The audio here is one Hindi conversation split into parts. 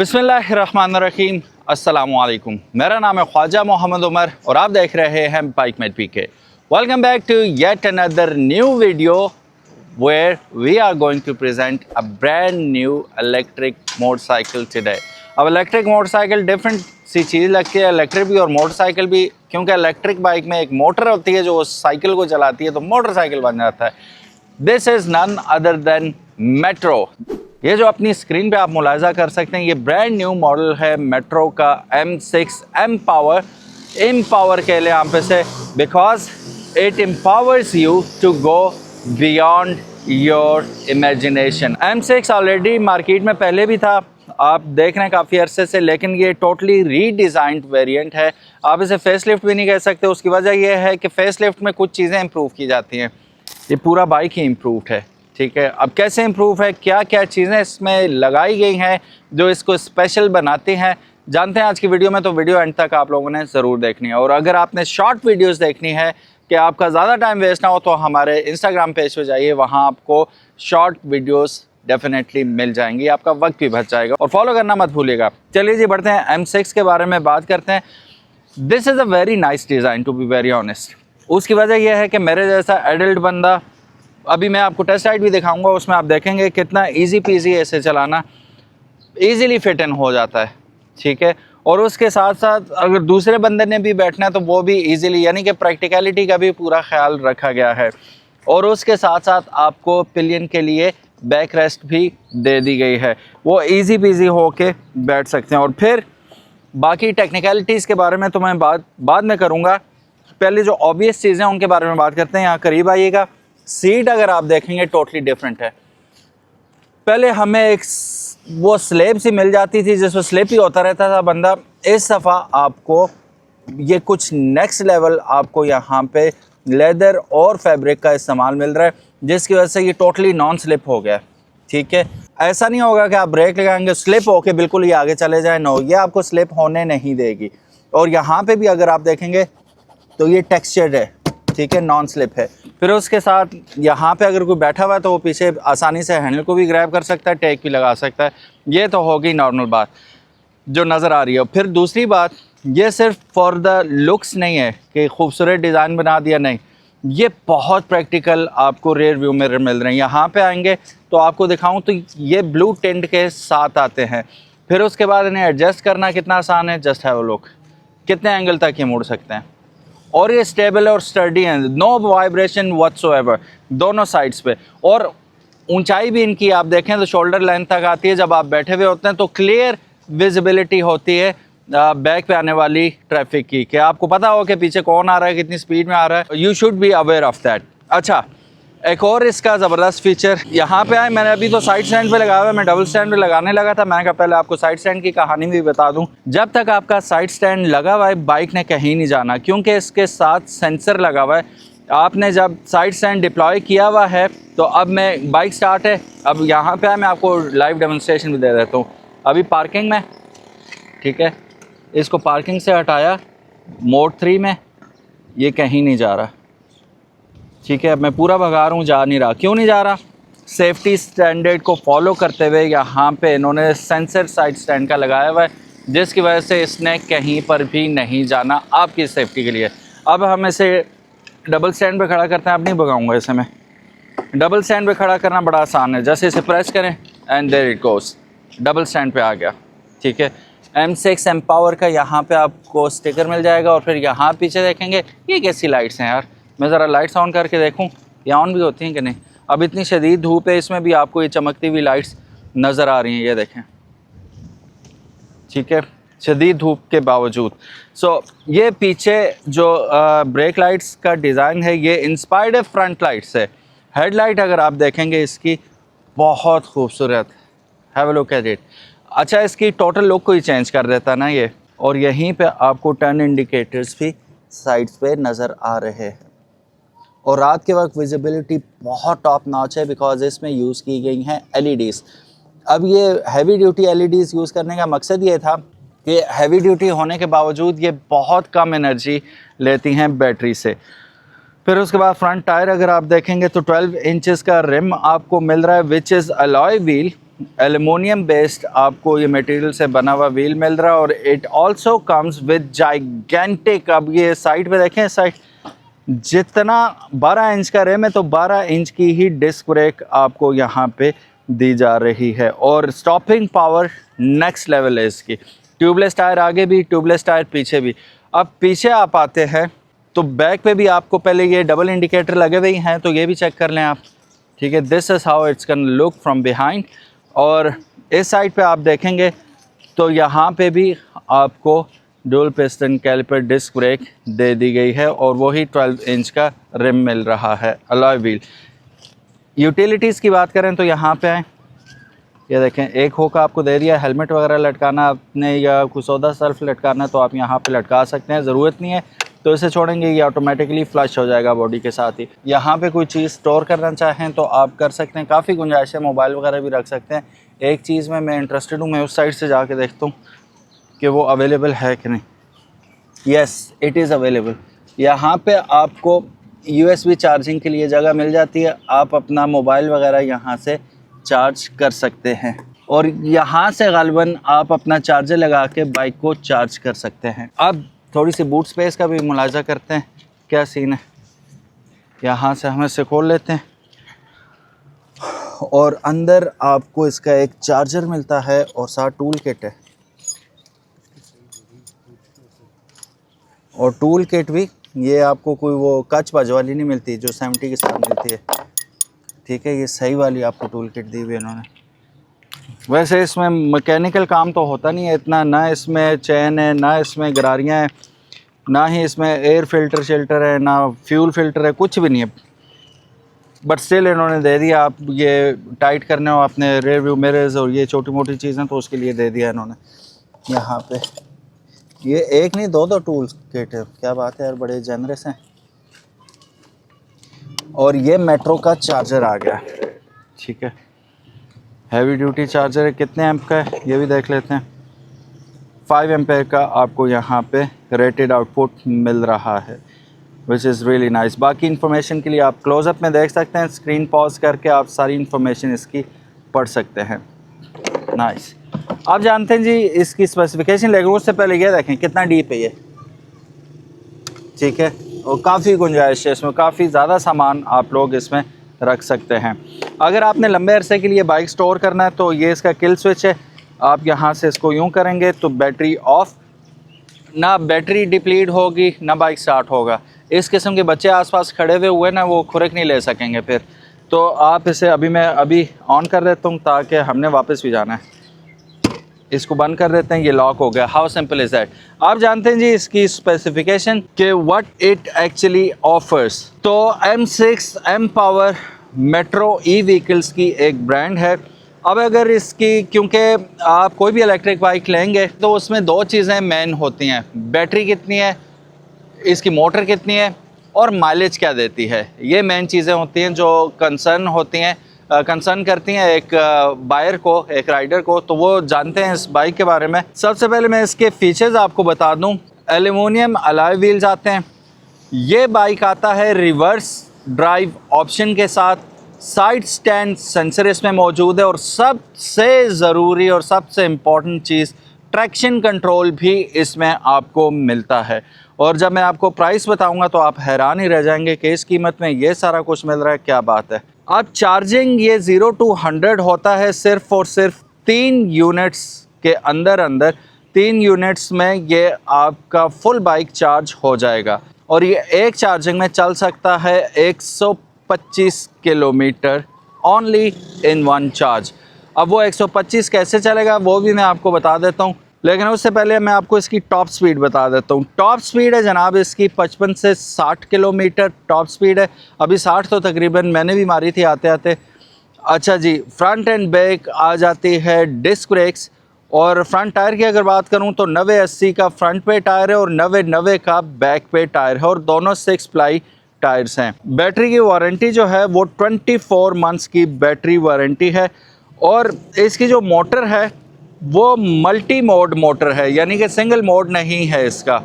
बिस्मिल्लाहिर्रहमानिर्रहीम, अस्सलामुअलैकुम। मेरा नाम है ख्वाजा मोहम्मद उमर और आप देख रहे हैं Bikemate PK. Welcome back to yet another new video where we are going to present a brand new electric motorcycle today। अब इलेक्ट्रिक मोटरसाइकिल डिफरेंट सी चीज़ लगती है, इलेक्ट्रिक भी और मोटरसाइकिल भी, क्योंकि इलेक्ट्रिक बाइक में एक मोटर होती है जो उस साइकिल को चलाती है तो मोटरसाइकिल बन जाता है। This is none other than Metro. ये जो अपनी स्क्रीन पे आप मुलाहिजा कर सकते हैं, ये ब्रांड न्यू मॉडल है मेट्रो का M6 एम्पावर। एम्पावर कह लें आप इसे because it empowers you to go beyond your imagination. M6 already market में पहले भी था, आप देख रहे हैं काफ़ी अरसे से, लेकिन ये टोटली रीडिज़ाइंड वेरिएंट है। आप इसे फेसलिफ्ट भी नहीं कह सकते। उसकी वजह यह है कि फेसलिफ्ट में कुछ चीज़ें इंप्रूव की जाती हैं, ये पूरा बाइक ही इम्प्रूव्ड है। ठीक है, अब कैसे इम्प्रूव है, क्या क्या चीज़ें इसमें लगाई गई हैं जो इसको स्पेशल बनाती हैं, जानते हैं आज की वीडियो में। तो वीडियो एंड तक आप लोगों ने ज़रूर देखनी है। और अगर आपने शॉर्ट वीडियोस देखनी है कि आपका ज़्यादा टाइम वेस्ट ना हो, तो हमारे इंस्टाग्राम पेज पे जाइए, वहाँ आपको शॉर्ट वीडियोस डेफिनेटली मिल जाएंगी, आपका वक्त भी बच जाएगा। और फॉलो करना मत भूलिएगा। चलिए जी, बढ़ते हैं M6 के बारे में बात करते हैं। This is a very nice design to be very honest. उसकी वजह यह है कि मेरे जैसा एडल्ट बंदा, अभी मैं आपको टेस्ट राइड भी दिखाऊंगा, उसमें आप देखेंगे कितना इजी पीजी ऐसे चलाना इजीली फिट इन हो जाता है। ठीक है, और उसके साथ साथ अगर दूसरे बंदे ने भी बैठना है तो वो भी इजीली, यानी कि प्रैक्टिकलिटी का भी पूरा ख्याल रखा गया है। और उसके साथ साथ आपको पिलियन के लिए बैक रेस्ट भी दे दी गई है, वो इजी पीजी हो के बैठ सकते हैं। और फिर बाकी टेक्निकलिटीज़ के बारे में तो मैं बाद में करूँगा, पहले जो ऑब्वियस चीज़ें उनके बारे में बात करते हैं। यहाँ करीब आइएगा। सीट अगर आप देखेंगे टोटली डिफरेंट है। पहले हमें एक वो स्लेब सी मिल जाती थी जिसमें स्लिप ही होता रहता था बंदा। इस दफ़ा आपको ये कुछ नेक्स्ट लेवल आपको यहाँ पे लेदर और फैब्रिक का इस्तेमाल मिल रहा है, जिसकी वजह से ये टोटली नॉन स्लिप हो गया। ठीक है, ऐसा नहीं होगा कि आप ब्रेक लगाएंगे स्लिप होके बिल्कुल ही आगे चले जाए, नो, ये आपको स्लिप होने नहीं देगी। और यहाँ पे भी अगर आप देखेंगे तो ये टेक्सचर्ड है, ठीक है, नॉन स्लिप है। फिर उसके साथ यहाँ पे अगर कोई बैठा हुआ है तो वो पीछे आसानी से हैंडल को भी ग्रैब कर सकता है, टेक भी लगा सकता है। ये तो होगी नॉर्मल बात जो नज़र आ रही है। फिर दूसरी बात, ये सिर्फ फॉर द लुक्स नहीं है कि खूबसूरत डिज़ाइन बना दिया, नहीं, ये बहुत प्रैक्टिकल आपको रेयर व्यू मिरर मिल रहे हैं। यहाँ पे आएंगे तो आपको दिखाऊँ तो ये ब्लू टिंट के साथ आते हैं। फिर उसके बाद इन्हें एडजस्ट करना कितना आसान है, जस्ट हैव अ लुक, कितने एंगल तक ये मुड़ सकते हैं। और ये स्टेबल और स्टडी है, नो वाइब्रेशन व्हाटसोएवर दोनों साइड्स पे। और ऊंचाई भी इनकी आप देखें तो शोल्डर लेंथ तक आती है। जब आप बैठे हुए होते हैं तो क्लियर विजिबिलिटी होती है बैक पे आने वाली ट्रैफिक की, कि आपको पता हो कि पीछे कौन आ रहा है, कितनी स्पीड में आ रहा है। You should be aware of that. अच्छा, एक और इसका ज़बरदस्त फीचर यहाँ पे आए, मैंने अभी तो साइड स्टैंड पे लगाया हुआ है, मैं डबल स्टैंड पे लगाने लगा था। मैंने कहा पहले आपको साइड स्टैंड की कहानी भी बता दूं। जब तक आपका साइड स्टैंड लगा हुआ है बाइक ने कहीं नहीं जाना, क्योंकि इसके साथ सेंसर लगा हुआ है। आपने जब साइड स्टैंड डिप्लॉय किया हुआ है तो अब मैं बाइक स्टार्ट है, अब यहाँ पे आए, मैं आपको लाइव डेमोन्स्ट्रेशन भी दे देता हूँ। अभी पार्किंग में, ठीक है, इसको पार्किंग से हटाया, मोड 3 में, ये कहीं नहीं जा रहा। ठीक है, अब मैं पूरा भगा रहा हूँ, जा नहीं रहा। क्यों नहीं जा रहा? सेफ्टी स्टैंडर्ड को फॉलो करते हुए यहाँ पे इन्होंने सेंसर साइड स्टैंड का लगाया हुआ है, जिसकी वजह से इसने कहीं पर भी नहीं जाना आपकी सेफ्टी के लिए। अब हम इसे डबल स्टैंड पे खड़ा करते हैं। अब नहीं भगाऊंगा इसे मैं। डबल स्टैंड पे खड़ा करना बड़ा आसान है, जैसे इसे प्रेस करें and there it goes, double stand पे आ गया। ठीक है, M6 एम्पावर का यहाँ पे आपको स्टिकर मिल जाएगा। और फिर यहाँ पीछे देखेंगे, ये कैसी लाइट्स हैं यार, मैं ज़रा लाइट्स ऑन करके देखूं ये ऑन भी होती हैं कि नहीं। अब इतनी शदीद धूप है, इसमें भी आपको ये चमकती हुई लाइट्स नज़र आ रही हैं, ये देखें। ठीक है, शदीद धूप के बावजूद। ये पीछे जो ब्रेक लाइट्स का डिज़ाइन है, ये इंस्पायर्ड है फ्रंट लाइट से। हेडलाइट अगर आप देखेंगे इसकी बहुत खूबसूरत, have a look at it. अच्छा, इसकी टोटल लुक को ही चेंज कर देता ना ये। और यहीं पे आपको टर्न इंडिकेटर्स भी साइड्स पे नज़र आ रहे हैं। और रात के वक्त विजिबिलिटी बहुत टॉप नॉच है, बिकॉज इसमें यूज़ की गई हैं LEDs। अब ये हैवी ड्यूटी LEDs यूज़ करने का मकसद ये था कि हैवी ड्यूटी होने के बावजूद ये बहुत कम एनर्जी लेती हैं बैटरी से। फिर उसके बाद फ्रंट टायर अगर आप देखेंगे तो 12 इंचेस का रिम आपको मिल रहा है, which is alloy wheel. Aluminium based आपको ये मटेरियल से बना हुआ व्हील मिल रहा है और it also comes with gigantic. अब ये साइड पे देखें, साइड जितना 12 इंच का रिम है तो 12 इंच की ही डिस्क ब्रेक आपको यहाँ पे दी जा रही है और स्टॉपिंग पावर नेक्स्ट लेवल है इसकी। ट्यूबलेस टायर आगे भी, ट्यूबलेस टायर पीछे भी। अब पीछे आप आते हैं तो बैक पे भी आपको पहले ये डबल इंडिकेटर लगे हुए हैं, तो ये भी चेक कर लें आप, ठीक है। This is how it's can look from behind. और इस साइड पे आप देखेंगे तो यहाँ पे भी आपको dual piston caliper disc brake दे दी गई है और वही 12 इंच का रिम मिल रहा है, अलॉय व्हील। यूटिलिटीज़ की बात करें तो यहाँ पे आए, ये देखें, एक हुक आपको दे दिया। हेलमेट वगैरह लटकाना आपने या कुछ सौदा सर्फ लटकाना तो आप यहाँ पे लटका सकते हैं, ज़रूरत नहीं है तो इसे छोड़ेंगे, ये ऑटोमेटिकली फ्लश हो जाएगा बॉडी के साथ ही। यहाँ पे कोई चीज़ स्टोर करना चाहें तो आप कर सकते हैं, काफ़ी गुंजाइश है, मोबाइल वगैरह भी रख सकते हैं। एक चीज़ में मैं इंटरेस्टेड हूँ, मैं उस साइड से जाके देखता हूँ कि वो अवेलेबल है कि नहीं। Yes, it is available. यहाँ पे आपको USB चार्जिंग के लिए जगह मिल जाती है, आप अपना मोबाइल वगैरह यहाँ से चार्ज कर सकते हैं और यहाँ से गालिबन आप अपना चार्जर लगा के बाइक को चार्ज कर सकते हैं। अब थोड़ी सी बूट स्पेस का भी मुलाजा करते हैं, क्या सीन है। यहाँ से हम इसे खोल लेते हैं और अंदर आपको इसका एक चार्जर मिलता है और साथ टूल किट है। और टूल किट भी ये आपको कोई वो कच बज वाली नहीं मिलती जो 70 के साथ मिलती है, ठीक है। ये सही वाली आपको टूल किट दी हुई इन्होंने। वैसे इसमें मैकेनिकल काम तो होता नहीं है इतना, ना इसमें चैन है, ना इसमें गरारियाँ हैं, ना ही इसमें एयर फिल्टर शेल्टर है, ना फ्यूल फिल्टर है, कुछ भी नहीं है। बट स्टिल इन्होंने दे दिया, आप ये टाइट करने हो अपने रेयर व्यू मिरर्स और ये छोटी मोटी चीज़ें तो उसके लिए दे दिया इन्होंने। यहाँ पे ये एक नहीं दो टूल किट है, क्या बात है यार, बड़े जनरस हैं। और ये मेट्रो का चार्जर आ गया, ठीक है, हैवी ड्यूटी चार्जर है। कितने एम्प का है ये भी देख लेते हैं। 5 एम्पेयर का आपको यहाँ पे रेटेड आउटपुट मिल रहा है, विच इज़ रियली नाइस। बाकी इन्फॉर्मेशन के लिए आप क्लोज़अप में देख सकते हैं, स्क्रीन पॉज करके आप सारी इन्फॉर्मेशन इसकी पढ़ सकते हैं। नाइस। आप जानते हैं जी इसकी स्पेसिफिकेशन, लेकिन उससे पहले ये देखें कितना डीप है ये, ठीक है, और काफ़ी गुंजाइश है इसमें, काफ़ी ज़्यादा सामान आप लोग इसमें रख सकते हैं। अगर आपने लंबे अरसे के लिए बाइक स्टोर करना है तो ये इसका किल स्विच है, आप यहाँ से इसको यूँ करेंगे तो बैटरी ऑफ, ना बैटरी डिप्लीट होगी ना बाइक स्टार्ट होगा। इस किस्म के बच्चे आसपास खड़े हुए ना वो खुरक नहीं ले सकेंगे फिर। तो आप इसे मैं अभी ऑन कर देता हूँ ताकि हमने वापस भी जाना है। इसको बंद कर देते हैं, ये लॉक हो गया। How simple is that. आप जानते हैं जी इसकी स्पेसिफिकेशन कि व्हाट इट एक्चुअली ऑफर्स। तो M6 M पावर मेट्रो ई व्हीकल्स की एक ब्रांड है। अब अगर इसकी, क्योंकि आप कोई भी इलेक्ट्रिक बाइक लेंगे तो उसमें दो चीज़ें मेन होती हैं, बैटरी कितनी है, इसकी मोटर कितनी है और माइलेज क्या देती है। ये मेन चीज़ें होती हैं जो कंसर्न करती हैं एक बायर को, एक राइडर को, तो वो जानते हैं इस बाइक के बारे में। सबसे पहले मैं इसके फीचर्स आपको बता दूं। एल्युमिनियम अलॉय व्हील्स आते हैं, ये बाइक आता है रिवर्स ड्राइव ऑप्शन के साथ, साइड स्टैंड सेंसर इसमें मौजूद है और सबसे ज़रूरी और सबसे इम्पॉर्टेंट चीज़ ट्रैक्शन कंट्रोल भी इसमें आपको मिलता है। और जब मैं आपको प्राइस बताऊंगा तो आप हैरान ही रह जाएंगे कि इस कीमत में ये सारा कुछ मिल रहा है, क्या बात है। अब चार्जिंग ये 0 to 100 होता है सिर्फ और सिर्फ 3 यूनिट्स के अंदर 3 यूनिट्स में ये आपका फुल बाइक चार्ज हो जाएगा और ये एक चार्जिंग में चल सकता है 125 kilometre only in one charge. अब वो 125 कैसे चलेगा वो भी मैं आपको बता देता हूँ, लेकिन उससे पहले मैं आपको इसकी टॉप स्पीड बता देता हूँ। टॉप स्पीड है जनाब इसकी 55 से 60 किलोमीटर टॉप स्पीड है। अभी 60 तो तकरीबन मैंने भी मारी थी आते आते। अच्छा जी, फ्रंट एंड बैक आ जाती है डिस्क ब्रेक्स। और फ्रंट टायर की अगर बात करूं तो 90-80 का फ्रंट पे टायर है और 90-90 का बैक पे टायर है और दोनों 6 प्लाई टायर्स हैं। बैटरी की वारंटी जो है वो 24 मंथ्स की बैटरी वारंटी है और इसकी जो मोटर है वो मल्टी मोड मोटर है, यानी कि सिंगल मोड नहीं है इसका।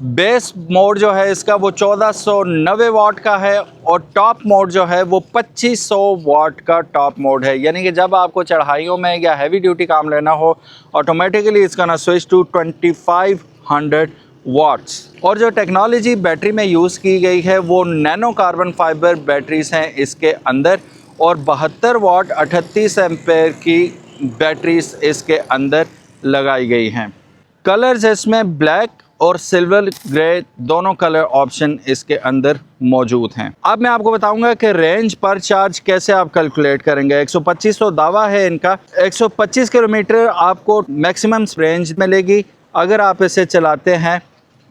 बेस मोड जो है इसका वो 1490 वाट का है और टॉप मोड जो है वो 2500 वाट का टॉप मोड है। यानी कि जब आपको चढ़ाइयों में या हैवी ड्यूटी काम लेना हो ऑटोमेटिकली इसका ना स्विच टू 2500 वाट्स। और जो टेक्नोलॉजी बैटरी में यूज़ की गई है वो नैनो कार्बन फाइबर बैटरीज हैं इसके अंदर और 72 वाट 38 एम्पेयर की बैटरीज इसके अंदर लगाई गई हैं। कलर्स इसमें ब्लैक और सिल्वर ग्रे दोनों कलर ऑप्शन इसके अंदर मौजूद हैं। अब मैं आपको बताऊंगा कि रेंज पर चार्ज कैसे आप कैलकुलेट करेंगे। 125 तो दावा है इनका, 125 किलोमीटर आपको मैक्सिमम रेंज मिलेगी अगर आप इसे चलाते हैं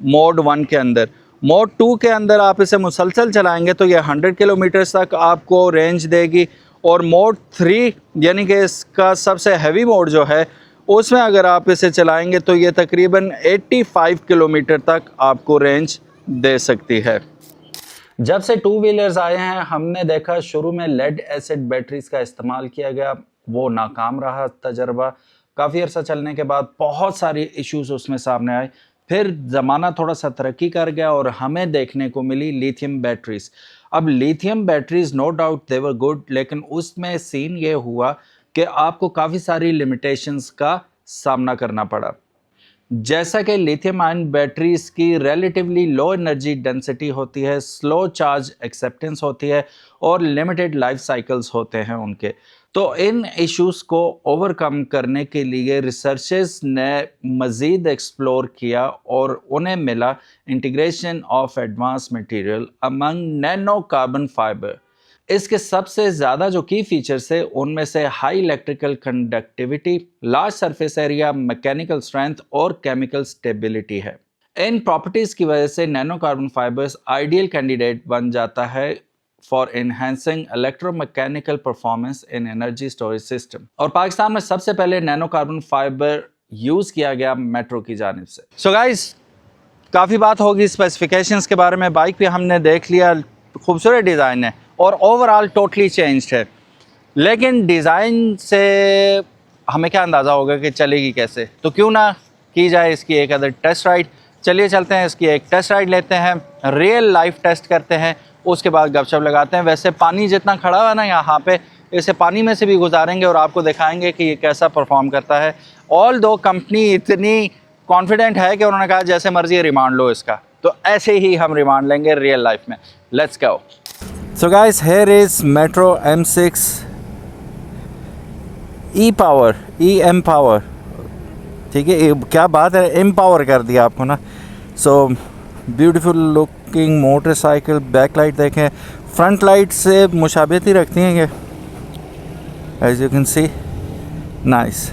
मोड 1 के अंदर। मोड 2 के अंदर आप इसे मुसलसल चलाएंगे तो ये 100 किलोमीटर तक आपको रेंज देगी और मोड 3 यानी कि इसका सबसे हैवी मोड जो है उसमें अगर आप इसे चलाएंगे तो ये तकरीबन 85 किलोमीटर तक आपको रेंज दे सकती है। जब से टू व्हीलर्स आए हैं हमने देखा शुरू में लेड एसिड बैटरीज का इस्तेमाल किया गया, वो नाकाम रहा तजर्बा। काफ़ी अर्सा चलने के बाद बहुत सारी इश्यूज उसमें सामने आए, फिर ज़माना थोड़ा सा तरक्की कर गया और हमें देखने को मिली लिथियम बैटरीज। अब lithium batteries no doubt they were good, लेकिन उसमें सीन ये हुआ कि आपको काफ़ी सारी लिमिटेशंस का सामना करना पड़ा। जैसा कि लिथियम आयन बैटरीज की रिलेटिवली लो एनर्जी डेंसिटी होती है, स्लो चार्ज एक्सेप्टेंस होती है और लिमिटेड लाइफ साइकिल्स होते हैं उनके। तो इन इश्यूज़ को ओवरकम करने के लिए रिसर्चर्स ने मज़ीद एक्सप्लोर किया और उन्हें मिला integration of advance material among nano carbon fibre. इसके सबसे ज़्यादा जो की फीचर्स है उनमें से high electrical conductivity, large surface area, mechanical strength और केमिकल स्टेबिलिटी है। इन प्रॉपर्टीज़ की वजह से nano carbon fibres ideal candidate बन जाता है for enhancing electromechanical performance in energy storage system. और पाकिस्तान में सबसे पहले नैनो कार्बन फाइबर यूज़ किया गया मेट्रो की जानिब से। सो गाइस, काफ़ी बात होगी स्पेसिफिकेशंस के बारे में। बाइक भी हमने देख लिया, खूबसूरत डिज़ाइन है और ओवरऑल टोटली चेंज्ड है, लेकिन डिज़ाइन से हमें क्या अंदाज़ा होगा कि चलेगी कैसे, तो क्यों ना की जाए इसकी एक अदर टेस्ट राइड। चलिए चलते हैं, इसकी एक टेस्ट राइड लेते हैं, रियल लाइफ टेस्ट करते हैं, उसके बाद गपशप लगाते हैं। वैसे पानी जितना खड़ा हुआ है ना यहाँ पे, इसे पानी में से भी गुजारेंगे और आपको दिखाएंगे कि ये कैसा परफॉर्म करता है। ऑल दो कंपनी इतनी कॉन्फिडेंट है कि उन्होंने कहा जैसे मर्जी रिमांड लो इसका, तो ऐसे ही हम रिमांड लेंगे रियल लाइफ में। Let's go. So guys, here is Metro M6 E-Power, EM Power, ठीक है, क्या बात है, M Power कर दिया आपको ना। So beautiful looking motorcycle. Back light देखें, फ्रंट लाइट से मुशाबिहत ही रखती हैं ये, as you can see. Nice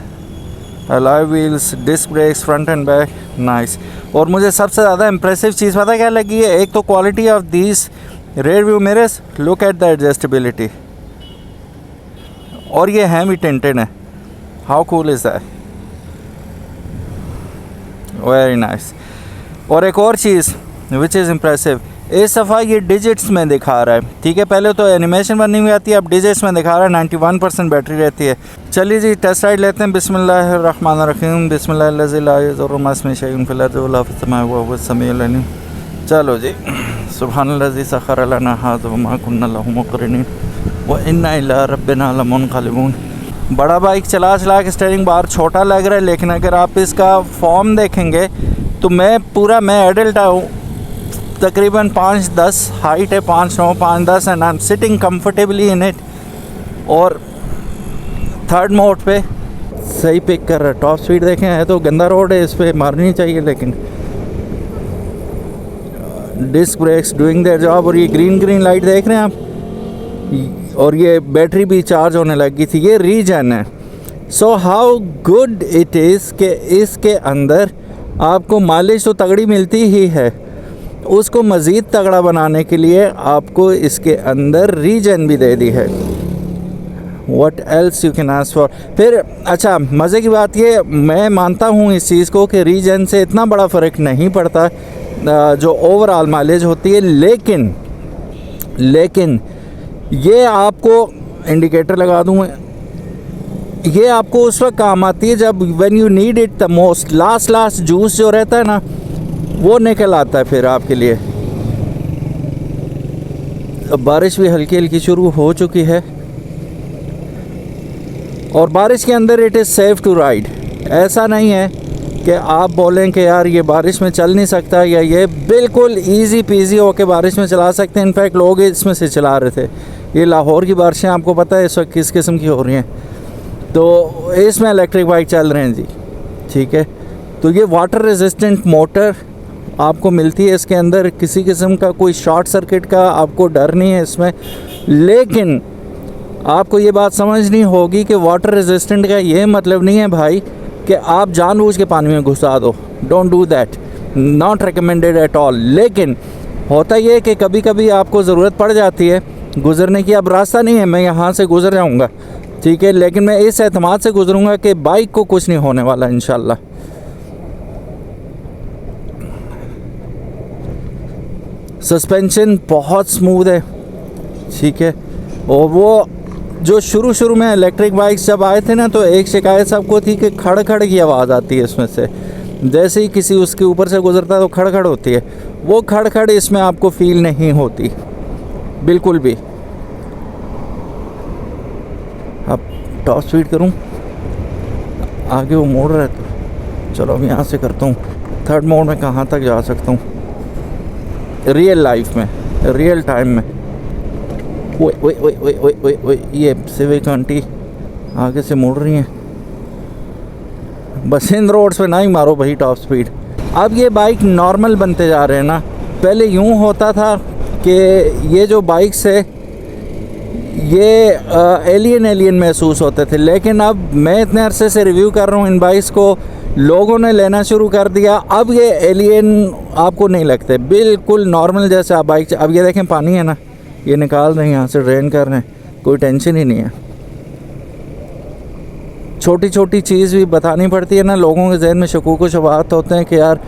alloy wheels, disc brakes front and back, nice. और मुझे सबसे ज़्यादा इंप्रेसिव चीज़ पता क्या लगी है, एक तो quality of these rear view mirrors, look at the adjustability, और ये है भी टिंटेड है। How cool is that, very nice. और एक और चीज़ विच इज़ इम्प्रेसिव, इस दफ़ा ये डिजिट्स में दिखा रहा है, ठीक है, पहले तो एनिमेशन बनी हुई आती है, अब डिजिट्स में दिखा रहा है। 91% बैटरी रहती है। चलिए जी टेस्ट राइड लेते हैं। बिस्मिल्लाहिर्रहमानिर्रहीम, बिस्मिल्लाहिर्रहमानिर्रहीम। चलो जी, सुब्हानल्लाज़ी सख़र लना हाज़ा वमा कुन्ना लहू मुक़रिनीन व इन्ना इला रब्बिना लमुनक़लिबून। बड़ा बाइक चला चला के स्टीयरिंग बार छोटा लग रहा है, लेकिन अगर आप इसका फॉर्म देखेंगे तो मैं एडल्ट हूँ, तकरीबन 5'10" हाइट है, 5'9", 5'10", and I am sitting comfortably in it. और थर्ड मोड पे सही पिक कर रहा है। टॉप स्पीड देखें, है तो गंदा रोड है, इस पर मारनी चाहिए, लेकिन disc brakes doing their job. और ये ग्रीन लाइट देख रहे हैं आप, और ये बैटरी भी चार्ज होने लगी थी, ये रीजन है। So how good it is कि इसके अंदर आपको माइलेज तो तगड़ी मिलती ही है, उसको मज़ीद तगड़ा बनाने के लिए आपको इसके अंदर रीजन भी दे दी है। What else you can ask for। फिर अच्छा, मज़े की बात ये, मैं मानता हूँ इस चीज़ को कि रीजन से इतना बड़ा फ़र्क नहीं पड़ता जो ओवरऑल माइलेज होती है, लेकिन ये आपको इंडिकेटर लगा दूँ, ये आपको उस वक्त काम आती है जब when you need it the most. Last juice जो रहता है ना, वो निकल आता है फिर आपके लिए। अब बारिश भी हल्की हल्की शुरू हो चुकी है और बारिश के अंदर it is safe to ride. ऐसा नहीं है कि आप बोलें कि यार ये बारिश में चल नहीं सकता, या ये बिल्कुल इजी पीजी होके बारिश में चला सकते हैं। इनफैक्ट लोग इसमें से चला रहे थे। ये लाहौर की बारिशें आपको पता है इस वक्त किस किस्म की हो रही हैं, तो इसमें इलेक्ट्रिक बाइक चल रहे हैं जी, ठीक है। तो ये वाटर रेजिस्टेंट मोटर आपको मिलती है इसके अंदर, किसी किस्म का कोई शॉर्ट सर्किट का आपको डर नहीं है इसमें। लेकिन आपको ये बात समझनी होगी कि वाटर रेजिस्टेंट का ये मतलब नहीं है भाई कि आप जानबूझ के पानी में घुसा दो। Don't do that, not recommended at all. लेकिन होता ये है कि कभी कभी आपको ज़रूरत पड़ जाती है गुज़रने की। अब रास्ता नहीं है, मैं यहाँ से गुज़र जाऊँगा, ठीक है, लेकिन मैं इस एतमाद से गुज़रूँगा कि बाइक को कुछ नहीं होने वाला इंशाल्लाह। सस्पेंशन बहुत स्मूथ है, ठीक है। और वो जो शुरू में इलेक्ट्रिक बाइक्स जब आए थे ना, तो एक शिकायत सबको थी कि खड़ खड़ की आवाज़ आती है इसमें से। जैसे ही किसी उसके ऊपर से गुजरता है तो खड़ खड़ होती है। वो खड़ खड़ इसमें आपको फील नहीं होती बिल्कुल भी। अब टॉप स्पीड करूं, आगे वो मोड़ रहा है तो चलो अब यहाँ से करता हूँ। थर्ड मोड में कहाँ तक जा सकता हूँ रियल लाइफ में, रियल टाइम में। ओए ये सिविक आंटी आगे से मुड़ रही हैं। बस इन रोड्स पे ना ही मारो भाई टॉप स्पीड। अब ये बाइक नॉर्मल बनते जा रहे हैं ना। पहले यूँ होता था कि ये जो बाइक्स है ये एलियन महसूस होते थे, लेकिन अब मैं इतने अरसे से रिव्यू कर रहा हूँ इन बाइक्स को, लोगों ने लेना शुरू कर दिया। अब ये एलियन आपको नहीं लगते, बिल्कुल नॉर्मल जैसे आप बाइक। अब ये देखें पानी है ना, ये निकाल रहे हैं यहाँ से, ड्रेन कर रहे हैं, कोई टेंशन ही नहीं है। छोटी छोटी चीज़ भी बतानी पड़ती है ना, लोगों के जहन में शकूक व शुबहात होते हैं कि यार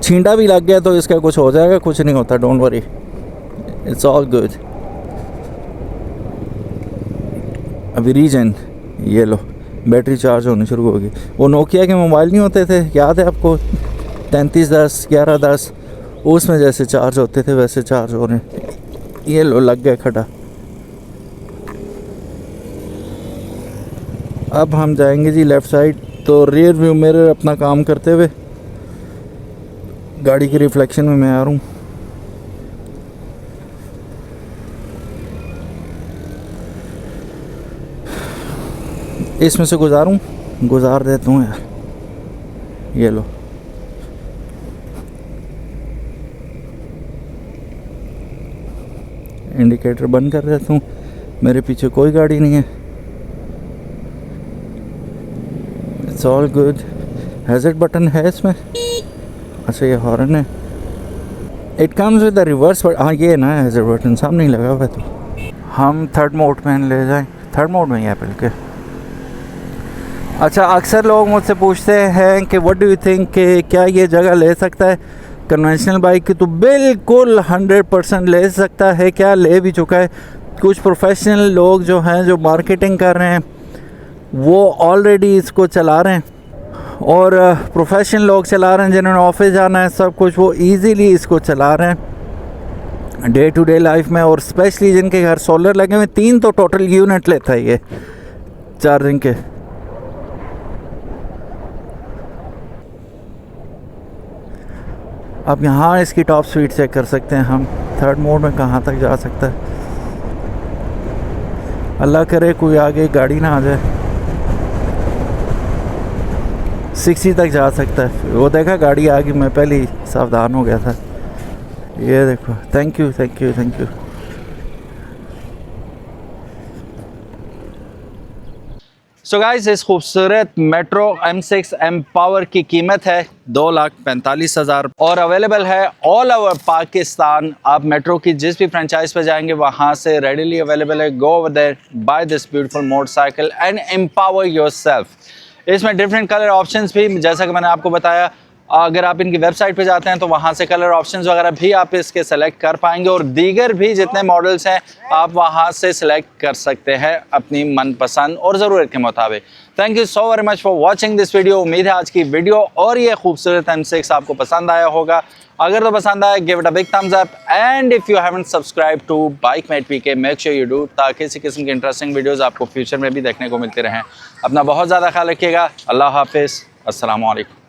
छींटा भी लग गया तो इसका कुछ हो जाएगा। कुछ नहीं होता, don't worry, it's all good. अभी रीजन ये लो, बैटरी चार्ज होनी शुरू होगी। वो नोकिया के मोबाइल नहीं होते थे, याद है आपको, 3310 1110, उसमें जैसे चार्ज होते थे वैसे चार्ज हो रहे हैं। ये लो लग गया खड़ा। अब हम जाएंगे जी लेफ़्ट साइड, तो रियर व्यू मिरर अपना काम करते हुए गाड़ी के रिफ्लेक्शन में मैं आ रहा हूँ। इसमें से गुजार देता हूँ यार। ये लो, इंडिकेटर बंद कर देता हूँ, मेरे पीछे कोई गाड़ी नहीं है। It's all good. Hazard button है इसमें, अच्छा ये हॉर्न है। It comes with the reverse, हाँ ये ना हैज़र्ड बटन सामने ही लगा हुआ है। तो हम थर्ड मोड में ले जाएं, थर्ड मोड में ही है बल्कि। अच्छा, अक्सर लोग मुझसे पूछते हैं कि व्हाट डू यू थिंक कि क्या ये जगह ले सकता है कन्वेंशनल बाइक की। तो बिल्कुल 100% ले सकता है, क्या ले भी चुका है। कुछ प्रोफेशनल लोग जो हैं, जो मार्केटिंग कर रहे हैं, वो ऑलरेडी इसको चला रहे हैं, और प्रोफेशनल लोग चला रहे हैं जिन्होंने ऑफिस जाना है, सब कुछ, वो इजीली इसको चला रहे हैं डे टू डे लाइफ में। और स्पेशली जिनके घर सोलर लगे हुए, 3 तो टोटल यूनिट लेता है ये चार्जिंग के। अब यहाँ इसकी टॉप स्पीड चेक कर सकते हैं हम, थर्ड मोड में कहाँ तक जा सकता है। अल्लाह करे कोई आगे गाड़ी ना आ जाए। 60 तक जा सकता है। वो देखा गाड़ी आ गई, मैं पहले ही सावधान हो गया था। ये देखो, thank you thank you thank you. So guys, इस खूबसूरत मेट्रो M6 एम्पावर की कीमत है 2,45,000 और अवेलेबल है ऑल ओवर पाकिस्तान। आप मेट्रो की जिस भी फ्रेंचाइज पे जाएंगे वहाँ से रेडिली अवेलेबल है। Go over there, buy this beautiful motorcycle and empower yourself. इसमें डिफरेंट कलर ऑप्शंस भी, जैसा कि मैंने आपको बताया, अगर आप इनकी वेबसाइट पे जाते हैं तो वहाँ से कलर ऑप्शंस वगैरह भी आप इसके सेलेक्ट कर पाएंगे और दीगर भी जितने मॉडल्स हैं आप वहाँ से सिलेक्ट कर सकते हैं अपनी मनपसंद और ज़रूरत के मुताबिक। Thank you so very much for watching this video. उम्मीद है आज की वीडियो और ये खूबसूरत M6 आपको पसंद आया होगा। अगर तो पसंद आया give it a big thumbs up and if you haven't subscribe to Bikemate PK make sure you do, ताकि इसी किस्म की इंटरेस्टिंग वीडियोस आपको फ्यूचर में भी देखने को मिलती रहें। अपना बहुत ज़्यादा ख्याल रखिएगा। अल्लाह हाफिज़। अस्सलामु अलैकुम।